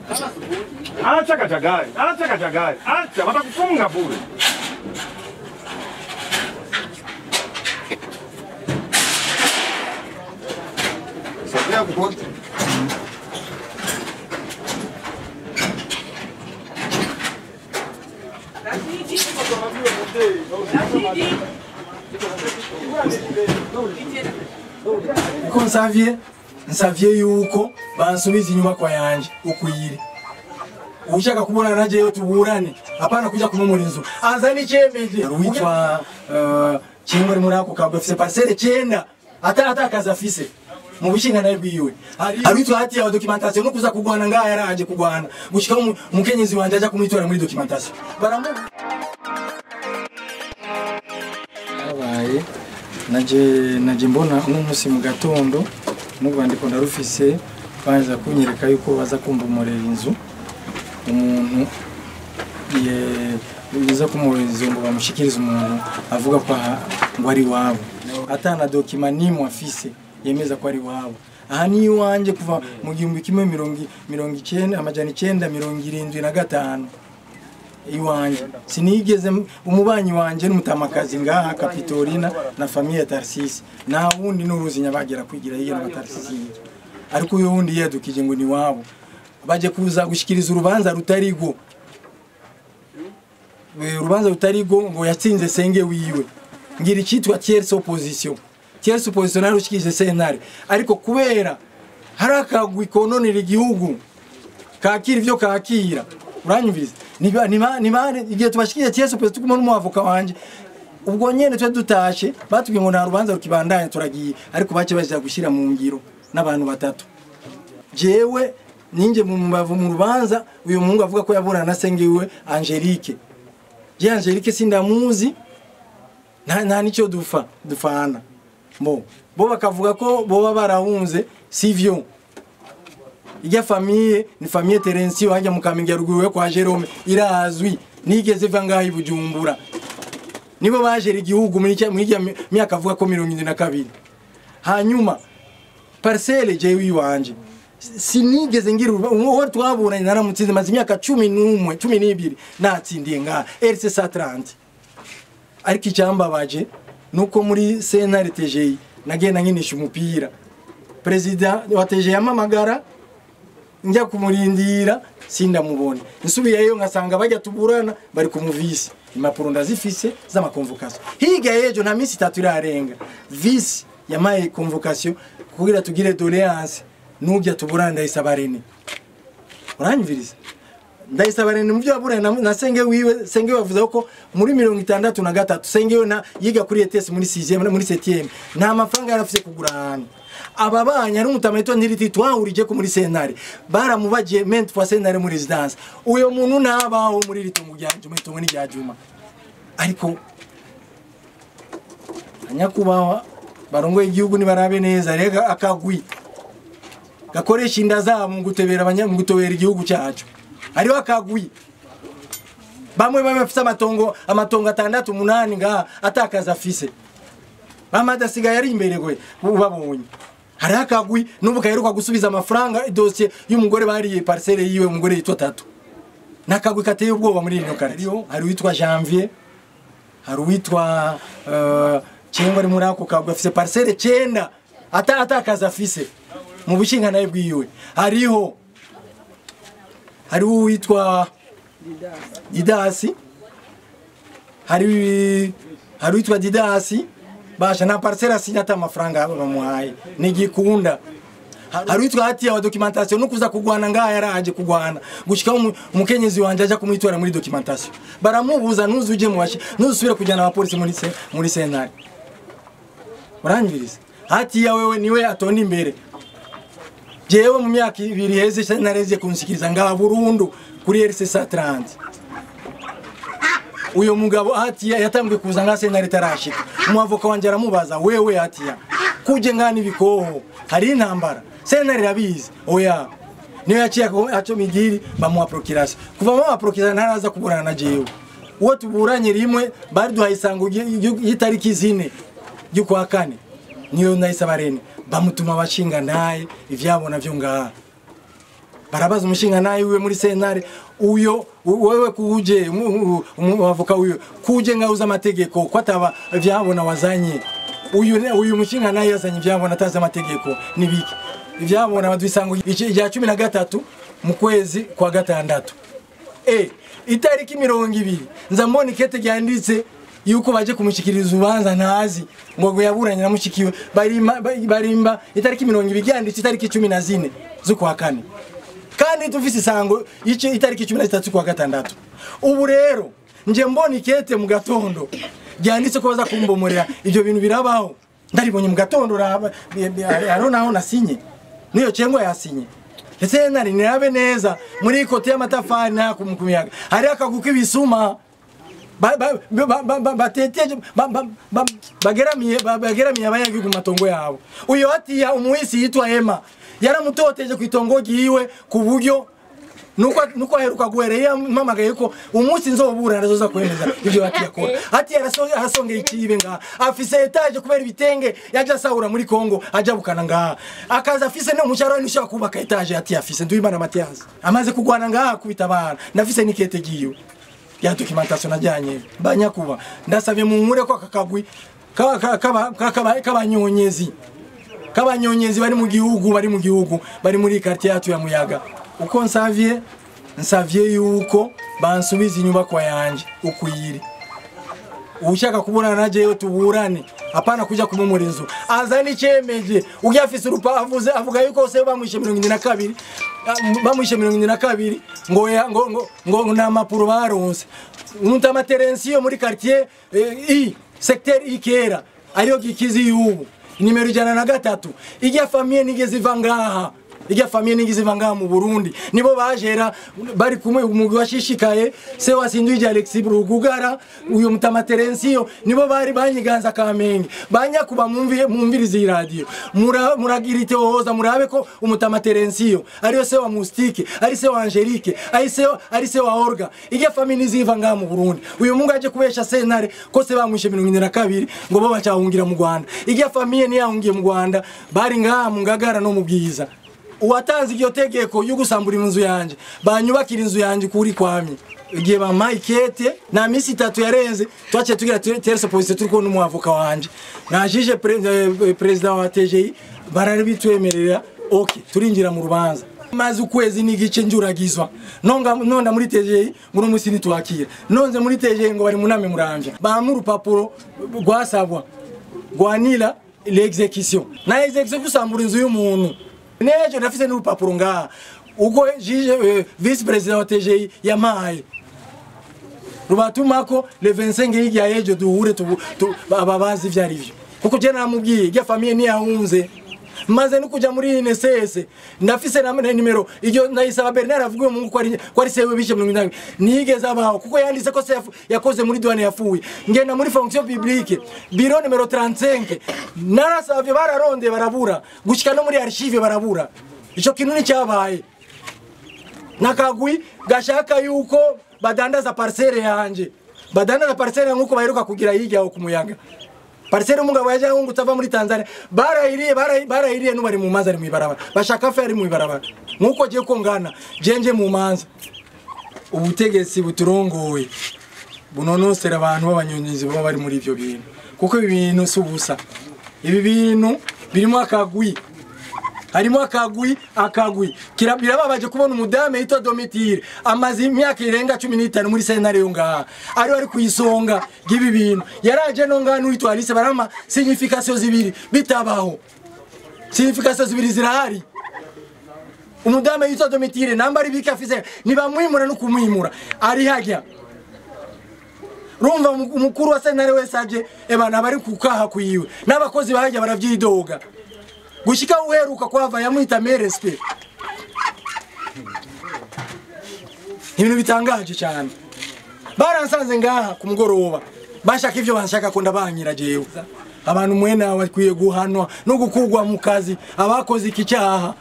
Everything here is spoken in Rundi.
Acha kachagari, acha kachagari, acha watakufunga bure. Sabia kukote. Ko nsavye yuko bansubiza inyuma kwa yanje ukuyiri. Ushaka kubona naje yo tuburane hapana kuja kumumura inzu azani chemeje witwa chingori muri ako kabwe fise parcelle 9 ata kaza fise mu bishinga naye bwiwe arwitwa hati ya documentation no kuza kugwana ngaya yaraje kugwana gushika umukenyezi wanje aja kumwitora muri documentation baramu abaye naje mbona n'umusi mu gatondo n'ubwandiko ndarufise baza kunyereka yuko baza kumbumurera inzu umuntu biza kumurizo ngo bamushikirize umuntu avuga ko ngo ari wabo atana document nimwe afise yemeza ko ari wabo aha ni wanje kuva mu 1975 iwanje sinigeze umubanyi wanje n'umutamakazi ngaha Kapitorina na famille Tarsisi na wundi n'uruzinya bagera kwigira hiyo na Tarsisi ariko uyo wundi yadukije ngo ni wabo baje kuza gushikiriza urubanza rutarigo ngo yatsinze senge wiwe ngira ikitwa tierce opposition narushikije sentare ariko kubera harakagwa ikononera igihugu kakira ivyo kakira uranyumviriza niba igihe tubashikije tierce opposition tukumwe n'umuavoka wanje ubwo nyene twe dutashe batubwiye ngo nta rubanza rukibandanya turagiye ariko bace baje gushira mu ngiro n'abantu batatu jewe ninje mu rubanza uyu mungu avuga ko yaburana na sengiwe Angelique Angelique sindamuzi nta nico dufana bo bakavuga ko boba barahunze sivyo ijya famille ni famille Terensio hajya mukamenge ruguwe kwa Jerome irazwi nigeze vanga ibujumbura nibo bajera igihugu muri myaka avuga ko 72 hanyuma parcelle jewe wanje sinigeze ngira uwo twaburanye naramutsinze maze imyaka 12 natsindiye nga RC130 ariko icyambabaje nuko muri sentare TGI nagenda nkinisha umupira president wa TGI yamamagara njya kumurindira sindamubone nsubiyeyo ngasanga bajya tuburana bari kumuvisi impapuro ndazifise z'amakonvocation higa yejo nta minsi 3 irarenga visi yamaye convocation kugira tugire doléance nujya tuburana ndayisabarene uranyumviriza ndayisabarene mu byo aburana na senge wiwe senge bavuze ko muri 63 senge na yiga kuri ETS muri 6e muri 7e nta mafaranga yarafise kugurana ababanya ari umutamaito ndiriti twahurije ko muri sentare baramubagiye ment for sentare muri residence uyo muntu nabaho muri ritungu ryanje mutungo n'iryajuma ariko anyakubaho barongoye igihugu ni barabe neza rega akagwi gakoresha inda zabo mu gutebera igihugu cyacu ariho akagwi bamwe bafite amatongo 6-8 nga atakaza afise bamadasiga yari imbere gwe ubabonye hari akagwi nubu kaheruka gusubiza amafaranga dossier y'umugore bariye parcelle yiwe umugore yitwa 3 nakagwi kateye ubwoba muri ino kariyo hari witwa Janvier hari witwa Chengwa ari muri ako kagwi afise parcelle 9 atakaza afise mu bushinga naye bwiwe hari witwa Didasi hari witwa Didasi basha na parcelle asinyata amafaranga bamuhaye nigikunda hari witwa hati ya documentation no kuza kugwana ngaya yaraje kugwana gushika umukenyezi wanje aja kumwitora muri documentation baramubuza nuzuje muwashi nuzusubira kujana abapolisi muri sentare uranyiriza hati ya wewe niwe atonda imbere jewe mu myaka 2 heze nareze kunsikiriza ngaba burundu kuri RC130 uyo mugabo hati yatambwe kuza nga sentare tarashika umuavoka wanje aramubaza wewe hati ya kuje ngani bikoho hari intambara sentare rabizi oya niyo yaciye aco migiri bamuha procuration kuva mu procuration ntaraza kuburana na jewe uwo tuburanye rimwe bari duhayisango yitariki 4 y'ukwa 4 niyo nayisabarene bamutuma bashinga naye ivyabo navyo ngaha barabaza umushinga naye wiwe muri sentare uyo wewe kuje umuavoka uyo kuje ngauza amategeko ko ataba vyabona wazanye uyu mushinga naye yazanye vyabona ataza amategeko nibiki ivyabona badwisango ya 13 mu kwezi kwa gatandatu itariki 20 nza mbona ikete ryanditse yuko baje kumushikiriza ubanza ntazi ngo yaburanye na mushikiwe barimba itariki 20 ryanditse itariki 14 zo kwa kane kandi tufise isango ice itariki 13 kwa gatandatu ubu rero nje mbona ikete mu gatondo ryanditse ko baza kumbomorera ivyo bintu birabaho ndaribonye mu gatondo naho nasinye niyo cengo yasinye ese nari nirabe neza muri kote y'amatafari nta kumukumiyaga hari akaguka ibisuma bateteje bageramiye abayagiye ku matongo yabo uyo atiya umuhisi yitwa Emma yaramutoteje ku itongo giwe ku buryo nuko aheruka guhereye mamagaye ko umunsi nzobura arazoza kwemeza ivyo batiyakora ati arasongeye ikibe nga afise etage kubera ibitenge yaje asahura muri Kongo aja bukana nga akaza afise no mucyaro n'ushaka kubaka etage ati afise nduyimana Mathias amaze kugwana nga kubitabana nafise nikete giyo ya documentation najanye banyakuba ndasavye mu nkure ko akakagwi kabanyonyezi bari mu gihugu bari muri quartier yatu ya Muyaga uko nsavye yuko bansubiza inyubako yanje ukuyiri ushaka kubona naje tuburane apana kuja kumumura inzu azani cemeje ugafise urupavuze avuga yuko se bamwishe 72 ngo na mapuro baronse unta materensiyo muri quartier secteur ikera ariyo gikizi yubu nimero 103 ijya famille nigeze vangaha mu Burundi nibo bajera bari kumwe umugwi washishikaye se wasinduye Alexis Brugugara uyo mutamaterensiyo nibo bari banyiganza Kamenge banyakuba mumvirize radio muragirite hoza murabe ko umutamaterensiyo ariyo se wa Mustike ari se wa Angelique ari se wa Orga ijya famille ziva ngaha mu Burundi uyo mungu aje kubesha sentare ko se bamwishe 72 ngo bo bacahungira mu Rwanda ijya famille ni yahungiye mu Rwanda bari ngaha mu Ngagara no mu Bwiza uwatanze iryo tegeko yo gusambura inzu yanje banyubakira inzu yanje kuri kwamye igihe bamayikete na misi 3 yarenze twace tugira terse position turiko n'umuavoka wanje najije president wa TGI barari bitwemerera okay turinjira mu rubanza maze ukwezi n'igice njuragizwa nonda muri TGI muri umusi nitwakira nonze muri TGI ngo bari muname muramvya bamu rupapuro rwasabwa rwanira l'exécution na exécution gusambura inzu y'umuntu nejo nafise n'urupapuro ngaha uko jije vice president wa TGI yamaye rubatumako le 25 y'ijya ejo duhure ababazi vyarivyo kuko je namubwiye ijya famille ni yahunze maze nukuja muri NSS ndafise na nimero iyo ndayisaba Bernard avuga mu ko ari sewe bishe 70 nigeze abaho kuko yanditse ko yakoze muri douane yafuye ngenda muri fonction publique bureau numero 35 narasavye bararonde barabura gushika no muri archive barabura ico kintu ni cyabaye nakagwi gashaka yuko badandaza parcelle yanje nkuko baheruka kugira hirya ho kumuyaga parcelle umugabo yaje ngo utava muri Tanzania barayiriye n'ubari mu manza ari mu ibarabara bashaka fe ari mu ibarabara nkuko giye ko ngana jenje mu manza ubutegetsi buturongoye bunonosera abantu b'abanyonyizi baba bari muri ivyo bintu kuko ibi bintu subusa ibi bintu birimo akagwi harimo akagwi birababaje kubona umudame yitwa Domitire amazi imyaka irenga 15 muri sentare yo ngaha ari kuyisonga gibi bintu yaraje no ngana witwa Alice barama signification zibiri bitabaho signification zibiri zirahari umudame yitwa Domitire namba ari bikafise nibamwimura no kumwimura ari hajya rumva umukuru wa sentare wese aje ebana bari kukaha kuyiwe n'abakozi bahajya baravyidoga gushika uheruka kwava yamwita merespe ibintu bitangaje cyane baransanze ngaha ku mugoroba bashaka ivyo banshaka ko ndabanyira jewe abantu mwene bakwiye guhanwa no gukugwa mu kazi abakoze iki cyaha